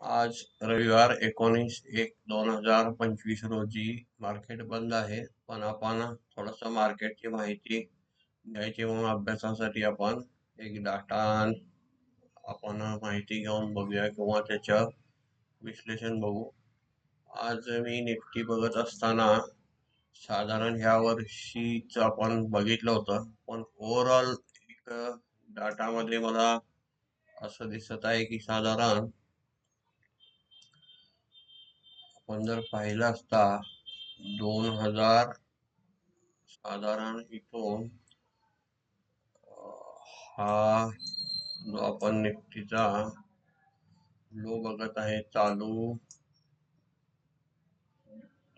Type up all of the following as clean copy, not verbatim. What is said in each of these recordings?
आज रविवार 19/1/2025 रोजी मार्केट बंद आहे. पण आपण थोडंसं मार्केटची माहिती घ्यायची म्हणून अभ्यासासाठी आपण एक डाटा आपण माहिती घेऊन बघूया किंवा त्याचं विश्लेषण बघू. आज मी निफ्टी बघत असताना साधारण ह्या वर्षीच आपण बघितलं होतं, पण ओव्हरऑल एक डाटामध्ये मला असं दिसत आहे की साधारण आपण जर पाहिलं असता 2000 साधारण इथून हा जो आपण निफ्टीचा लो बघत आहे चालू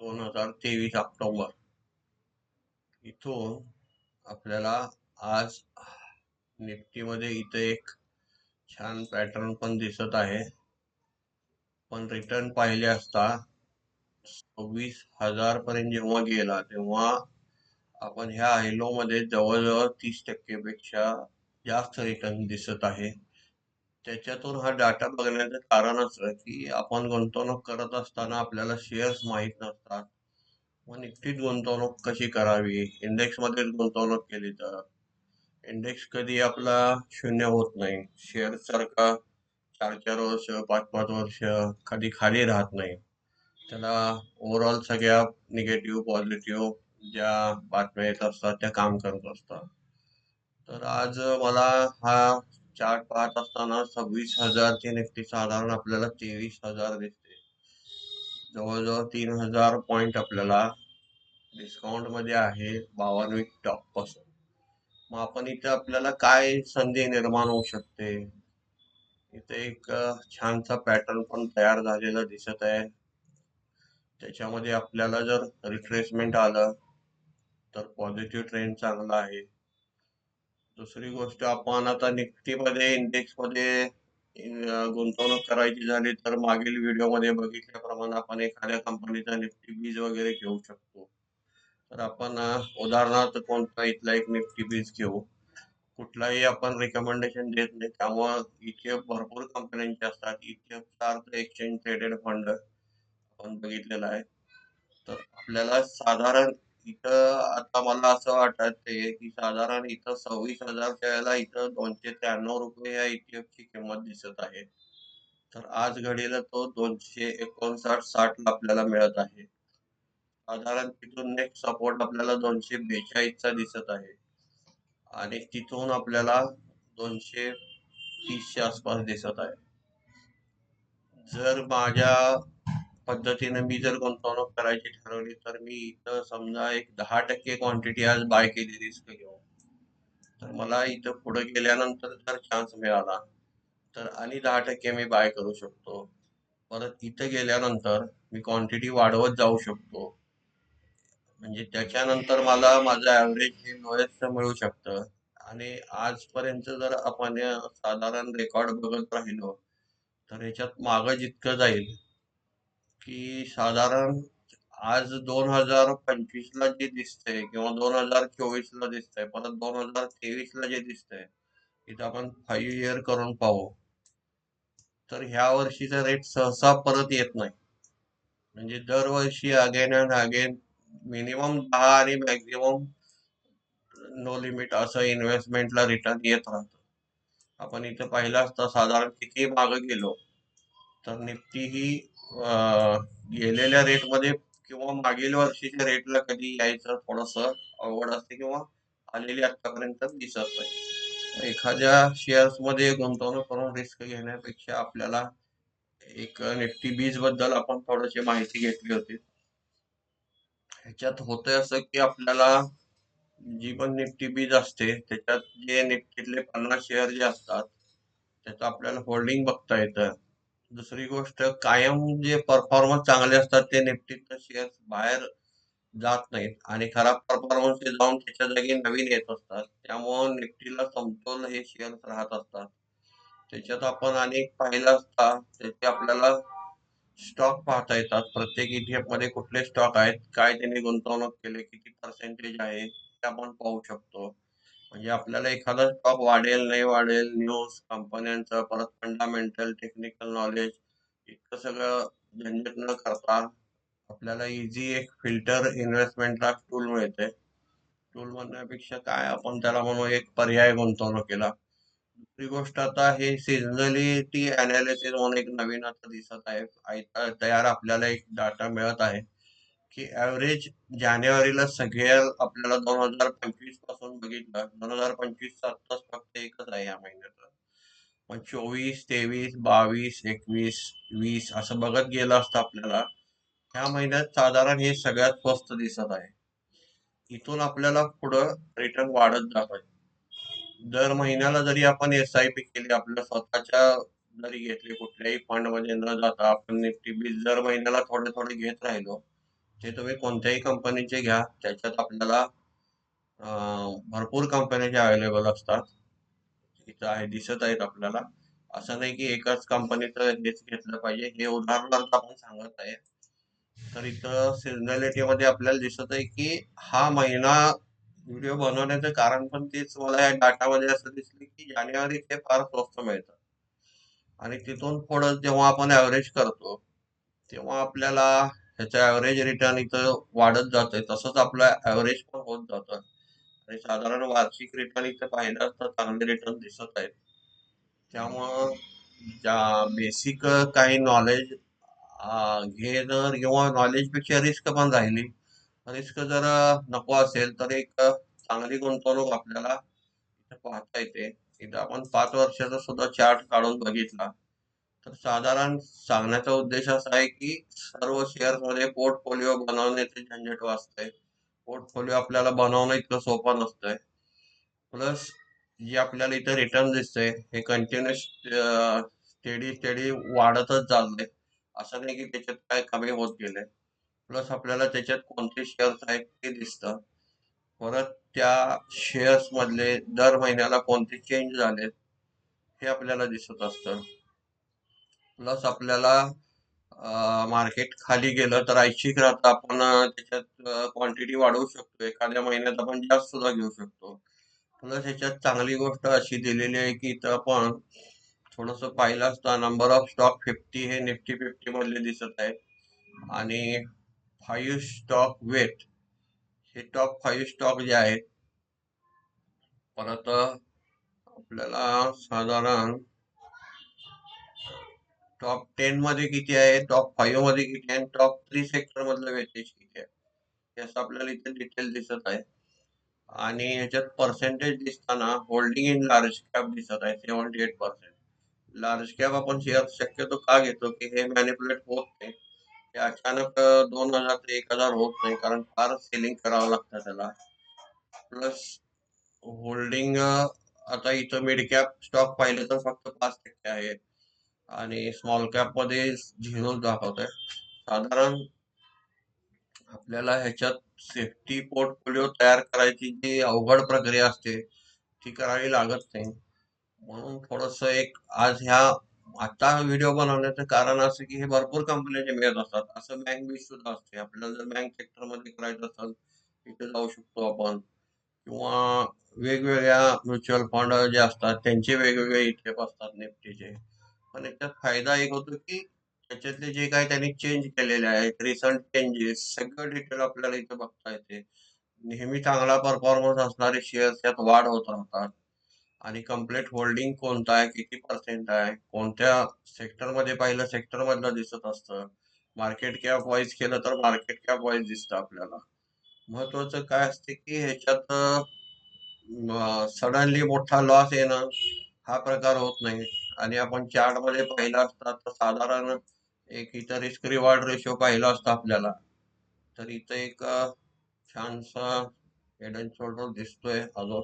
2023 ऑक्टोबर इथून आपल्याला आज निफ्टीमध्ये इथं एक छान पॅटर्न पण दिसत आहे. पण रिटर्न पाहिले असता 26,000 पर्यंत जेव्हा गेला तेव्हा आपण ह्या हायलो मध्ये जवळजवळ 30% पेक्षा जास्त रिटर्न दिसत आहे. त्याच्यातून हा डाटा बघण्याचं कारण असं की आपण गुंतवणूक करत असताना आपल्याला शेअर्स माहीत नसतात. मग निफ्टीत गुंतवणूक कशी करावी, इंडेक्स मध्ये गुंतवणूक केली तर इंडेक्स कधी आपला शून्य होत नाही. शेअर सारखा 4-4 वर्ष 5-5 वर्ष कधी खाली राहत नाही. त्याला ओव्हरऑल सगळ्या निगेटिव्ह पॉझिटिव्ह ज्या बातम्या येत असतात त्या काम करत असतात. तर आज मला हा चार्ट पाहत असताना 26,000ची निफ्टी साधारण आपल्याला 23,000 दिसते. जवळजवळ 3,000 पॉइंट आपल्याला डिस्काउंट मध्ये आहे 52 टॉप पासून. मग आपण इथे आपल्याला काय संधी निर्माण होऊ शकते. इथे एक छानसा पॅटर्न पण तयार झालेला दिसत आहे. त्याच्यामध्ये आपल्याला जर रिट्रेसमेंट आलं तर पॉझिटिव्ह ट्रेंड चांगला आहे. दुसरी गोष्ट आपण आता निफ्टीमध्ये इंडेक्समध्ये गुंतवणूक करायची झाली तर मागील व्हिडिओमध्ये बघितल्याप्रमाणे आपण एखाद्या कंपनीचा निफ्टी बीज वगैरे घेऊ शकतो. तर आपण उदाहरणार्थ कोणता इथला एक निफ्टी बीज घेऊ. कुठलाही आपण रिकमेंडेशन देत नाही, त्यामुळं ETF भरपूर कंपन्यांचे असतात. ETFचा अर्थ एक्सचेंज ट्रेडेड फंड आपण बघितलेला आहे. तर आपल्याला साधारण इथं आता मला असं वाटतंय की साधारण इथं 26,000च्या वेळेला इथं ₹293 या ETF ची किंमत दिसत आहे. तर आज घडीला तो 259-60 ला आपल्याला मिळत आहे. साधारण तिथून नेक्स्ट सपोर्ट आपल्याला 242 चा दिसत आहे आणि तिथून आपल्याला 230च्या आसपास दिसत आहे. जर माझ्या पद्धतीने मी जर गुंतवणूक करायची ठरवली तर मी इथं समजा एक 10% क्वांटिटी आज बाय केली रिस्क घेऊन, तर मला इथं पुढे गेल्यानंतर जर चान्स मिळाला तर आणि 10% मी बाय करू शकतो. परत इथं गेल्यानंतर मी क्वांटिटी वाढवत जाऊ शकतो. म्हणजे त्याच्यानंतर मला माझं ऍव्हरेज हे लोएस्ट मिळू शकतं. आणि आजपर्यंत जर आपण साधारण रेकॉर्ड बघत राहिलो तर याच्यात मागं जितकं जाईल की साधारण आज 2025 ला जे दिसतंय किंवा 2024 ला दिसतंय परत 2023 ला जे दिसतंय इथं आपण 5 इयर करून पाहू तर ह्या वर्षीचा रेट सहसा परत येत नाही. म्हणजे दरवर्षी अगेन अँड अगेन मिनिमम 10 आणि मॅक्झिमम नो लिमिट असं इन्व्हेस्टमेंटला रिटर्न येत राहतं. आपण इथं पाहिलं असता साधारण किती मागं गेलो तर निफ्टी ही गेलेल्या रेटमध्ये किंवा मागील वर्षीच्या रेटला कधी यायचं थोडंसं अवघड असते किंवा आलेली आतापर्यंत दिसत नाही. एखाद्या शेअर्स मध्ये गुंतवणूक करून रिस्क घेण्यापेक्षा आपल्याला एक निफ्टी बीज बद्दल आपण थोडीशी माहिती घेतली होती. ह्याच्यात होतंय असं की आपल्याला जी पण निफ्टी बीज असते त्याच्यात जे निफ्टीतले 50 शेअर जे असतात त्याचं आपल्याला होल्डिंग बघता येतं. दुसरी गोष्ट कायम जे परफॉर्मन्स चांगले असतात ते निफ्टीतले शेअर बाहेर जात नाहीत आणि खराब परफॉर्मन्स जाऊन त्याच्या जागी नवीन येत असतात. त्यामुळं निफ्टीला समतोल हे शेअर राहत असतात. त्याच्यात आपण अनेक पाहिलं असता त्याचे आपल्याला स्टॉक पाहता येतात. प्रत्येक ETF मध्ये कुठले स्टॉक आहेत, काय त्यांनी गुंतवणूक केली, किती पर्सेंटेज आहे ते आपण पाहू शकतो. म्हणजे आपल्याला एखादा स्टॉक वाढेल नाही वाढेल न्यूज कंपन्यांचं परत फंडामेंटल टेक्निकल नॉलेज इतकं सगळं झंझट न करता आपल्याला इझी एक फिल्टर इन्व्हेस्टमेंटला टूल मिळते. टूल म्हणण्यापेक्षा काय आपण त्याला म्हणू एक पर्याय गुंतवणुकीला. दुसरी गोष्ट आता हे सिझनॅलिटी अनालिसिस म्हणून एक नवीन आता दिसत आहे. तयार आपल्याला एक डाटा मिळत आहे की ऍव्हरेज जानेवारीला सगळ्या आपल्याला 2025 पासून बघितलं 2025 आत्ताच फक्त एकच आहे या महिन्यात. पण 24, 23, 22, 21, 20 असं बघत गेलं असतं आपल्याला ह्या महिन्यात साधारण हे सगळ्यात स्वस्त दिसत आहे. इथून आपल्याला पुढं रिटर्न वाढत जात आहे. दर महिन्याला जरी आपण SIP केली आपल्या स्वतःच्या जरी घेतली कुठल्याही फंड मध्ये न जाता आपण निफ्टी 20 दर महिन्याला थोडे थोडे घेत राहिलो ते तुम्ही कोणत्याही कंपनीचे घ्या त्याच्यात आपल्याला भरपूर कंपन्याचे अवेलेबल असतात. इथं आहे दिसत आहेत आपल्याला. असं नाही की एकाच कंपनीचं हेच घेतलं पाहिजे हे उदाहरणार्थ आपण सांगत आहे. तर इथं सिझनॅलिटी मध्ये आपल्याला दिसत आहे की हा महिना व्हिडिओ बनवण्याचं कारण पण तेच मला या डाटामध्ये असं दिसलं की जानेवारी ते फार स्वस्त मिळतं आणि तिथून पुढं जेव्हा आपण ऍव्हरेज करतो तेव्हा आपल्याला ह्याचं ऍव्हरेज रिटर्न इथं वाढत जातंय तसंच आपलं ऍव्हरेज पण होत जातं आणि साधारण वार्षिक रिटर्न इथं पाहिलं तर चांगले रिटर्न दिसत आहेत. त्यामुळं ज्या बेसिक काही नॉलेज घेणं किंवा नॉलेजपेक्षा रिस्क पण राहिली. रिस्क जर नको असेल तर एक चांगली गुंतवणूक आपल्याला इथं पाहता येते. इथं आपण 5 वर्षाचा सुद्धा चार्ट काढून बघितला तर साधारण सांगण्याचा उद्देश असा आहे की सर्व शेअर्स मध्ये पोर्टफोलिओ बनवण्याचे झंझट वाचतंय. पोर्टफोलिओ आपल्याला बनवणं इतकं सोपं नसतंय. प्लस जे आपल्याला इथं रिटर्न दिसतंय हे कंटिन्युअस स्टेडी स्टेडी वाढतच चाललंय. असं नाही की त्याच्यात काय कमी होत गेलंय. प्लस आपल्याला त्याच्यात कोणते शेअर्स आहेत ते दिसतं. परत त्या शेअर्स मधले दर महिन्याला कोणते चेंज झालेत हे आपल्याला दिसत असतं. प्लस आपल्याला मार्केट खाली गेलं तर ऐच्छिक राहता आपण त्याच्यात क्वांटिटी वाढवू शकतो. एखाद्या महिन्यात आपण जास्त सुद्धा घेऊ शकतो. प्लस ह्याच्यात चांगली गोष्ट अशी दिलेली आहे की इथं आपण थोडस पाहिलं असता नंबर ऑफ स्टॉक 50 हे निफ्टी 50 मधले दिसत आहेत आणि 5 स्टॉक वेट हे टॉप 5 स्टॉक जे आहेत. परत आपल्याला साधारण टॉप 10 मध्ये किती आहे टॉप 5 मध्ये किती आहे आणि टॉप 3 सेक्टर मधलं वेटेज किती आहे हे असं आपल्याला इथे डिटेल दिसत आहे. आणि ह्याच्यात पर्सेंटेज दिसताना होल्डिंग इन लार्ज कॅप दिसत आहे 78%. लार्ज कॅप आपण शेअर शक्यतो का घेतो की हे मॅनिपुलेट होत नाही. ते अचानक 2,000 ते 1,000 होत नाही कारण फार सेलिंग करावं लागतं त्याला. प्लस होल्डिंग आता इथं मिड कॅप स्टॉक पाहिलं तर फक्त 5% आहे आणि स्मॉल कॅप मध्ये 0 दाखवत आहे. साधारण आपल्याला ह्याच्यात सेफ्टी पोर्टफोलिओ तयार करायची जी अवघड प्रक्रिया असते ती करावी लागत नाही. म्हणून थोडस एक आज ह्या आता व्हिडिओ बनवण्याचं कारण असं की हे भरपूर कंपन्यांचे मिळत असतात. असं बँक बी सुद्धा असते. आपल्याला जर बँक सेक्टर मध्ये करायचं असेल तिथे जाऊ शकतो आपण किंवा वेगवेगळ्या म्युच्युअल फंड जे असतात त्यांचे वेगवेगळे ETF असतात निफ्टीचे. पण याच्यात फायदा एक होतो की त्याच्यातले जे काही त्यांनी चेंज केलेले आहेत रिसंट चेंजेस सगळं डिटेल आपल्याला इथे बघता येते. नेहमी चांगला परफॉर्मन्स असणारे शेअर्स यात वाढ होत राहतात आणि कम्प्लीट होल्डिंग कोणता आहे किती पर्सेंट आहे कोणत्या सेक्टर मध्ये पाहिलं सेक्टर मधलं दिसत असतं. मार्केट कॅप वाईज केलं तर मार्केट कॅप वाईज दिसतं आपल्याला. महत्वाचं काय असते की ह्याच्यात सडनली मोठा लॉस येणं हा प्रकार होत नाही आणि आपण चार्ट मध्ये पाहिलं असता तर साधारण एक इथं रिस्क रिवॉर्ड रेशो पाहिला असता आपल्याला तर इथं एक छानसा हेड अँड शोल्डर दिसतोय. अजून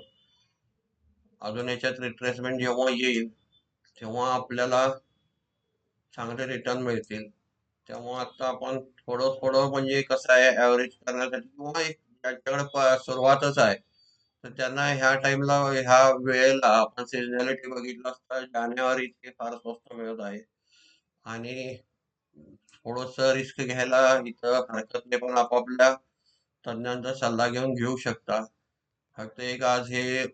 अजून याच्यात रिट्रेसमेंट जेव्हा येईल तेव्हा आपल्याला चांगले रिटर्न मिळतील. तेव्हा आता आपण थोडं थोडं म्हणजे कसं आहे ऍव्हरेज करण्यासाठी किंवा एक ज्याच्याकडे सुरुवातच आहे तर त्यांना ह्या टाइमला ह्या वेळेला आपण सिझनॅलिटी बघितलं असता जानेवारी इतके फार स्वस्त मिळत आहे आणि थोडस रिस्क घ्यायला इथं हरकत नाही पण आपापल्या तज्ञांचा सल्ला घेऊन घेऊ शकता. फक्त एक आज हे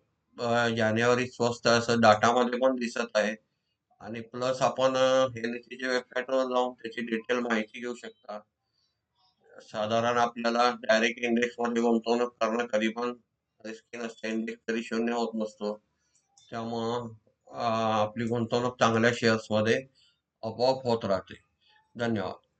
जानेवारी स्वस्त असं डाटामध्ये पण दिसत आहे आणि प्लस आपण NSE वेबसाईटवर जाऊन त्याची डिटेल माहिती घेऊ शकता. साधारण आपल्याला डायरेक्ट इंडेक्समध्ये गुंतवणूक करणं कधी पण रिस्की नसते. इंडेक्स कधी शून्य होत नसतो. त्यामुळं आपली गुंतवणूक चांगल्या शेअर्समध्ये आपोआप होत राहते. धन्यवाद.